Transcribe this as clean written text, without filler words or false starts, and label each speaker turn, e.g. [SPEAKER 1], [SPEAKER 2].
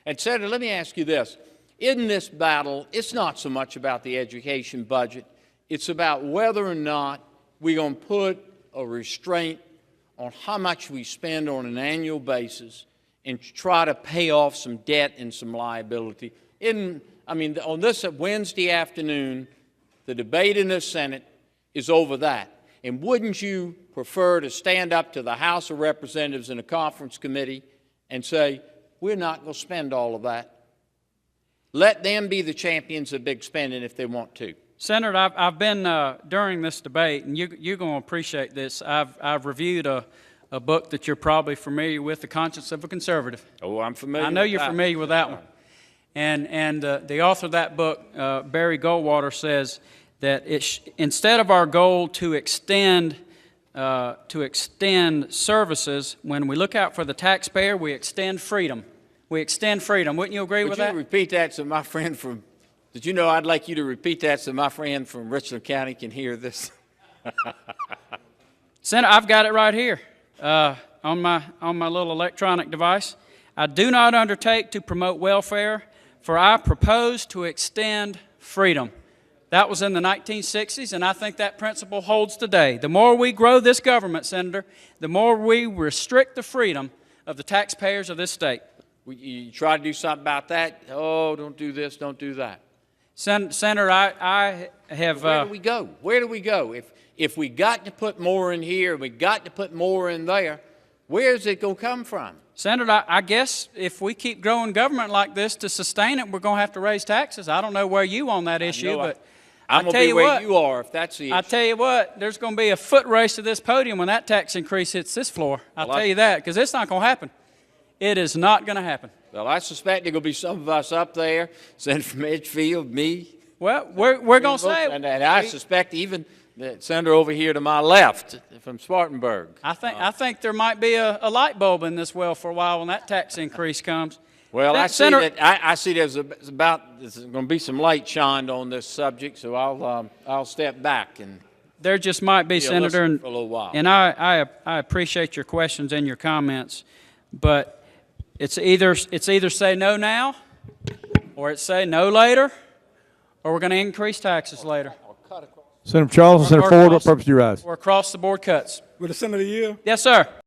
[SPEAKER 1] And Senator, let me ask you this. In this battle, it's not so much about the education budget. It's about whether or not we're going to put a restraint on how much we spend on an annual basis and try to pay off some debt and some liability. On this Wednesday afternoon, the debate in the Senate is over that. And wouldn't you prefer to stand up to the House of Representatives in a conference committee and say, we're not going to spend all of that? Let them be the champions of big spending if they want to.
[SPEAKER 2] Senator, I've been, during this debate, and you're going to appreciate this, I've reviewed a book that you're probably familiar with, The Conscience of a Conservative.
[SPEAKER 1] Oh, I'm familiar with that.
[SPEAKER 2] I know you're familiar with that one. And the author of that book, Barry Goldwater, says that instead of our goal to extend services, when we look out for the taxpayer, we extend freedom. We extend freedom. Wouldn't you agree with that?
[SPEAKER 1] Would you repeat that so my friend from, did you know I'd like you to repeat that so my friend from Richland County can hear this?
[SPEAKER 2] Senator, I've got it right here on my little electronic device. I do not undertake to promote welfare, for I propose to extend freedom. That was in the 1960s, and I think that principle holds today. The more we grow this government, Senator, the more we restrict the freedom of the taxpayers of this state.
[SPEAKER 1] You try to do something about that? Oh, don't do this, don't do that.
[SPEAKER 2] Senator, I have...
[SPEAKER 1] Where do we go? Where do we go? If we got to put more in here, we got to put more in there, where's it going to come from?
[SPEAKER 2] Senator, I guess if we keep growing government like this to sustain it, we're going to have to raise taxes. I don't know where you on that issue, but
[SPEAKER 1] I'm going to be where you are if that's the issue.
[SPEAKER 2] I tell you what, there's going to be a foot race to this podium when that tax increase hits this floor. I'll tell you that, because it's not going to happen. It is not going to happen.
[SPEAKER 1] Well, I suspect there are going to be some of us up there, Senator from Edgefield, me.
[SPEAKER 2] Well, we're going to say...
[SPEAKER 1] And I suspect even the senator over here to my left from Spartanburg.
[SPEAKER 2] I think there might be a light bulb in this well for a while when that tax increase comes.
[SPEAKER 1] Well, I see there's going to be some light shined on this subject, so I'll step back and...
[SPEAKER 2] There just might be, Senator,
[SPEAKER 1] for a little while.
[SPEAKER 2] And I appreciate your questions and your comments, but it's either say no now, or it's say no later, or we're going to increase taxes later.
[SPEAKER 3] Senator Charles and Senator Ford, what purpose do you rise?
[SPEAKER 2] Or across the board cuts.
[SPEAKER 4] Will the Senator yield?
[SPEAKER 2] Yes, sir.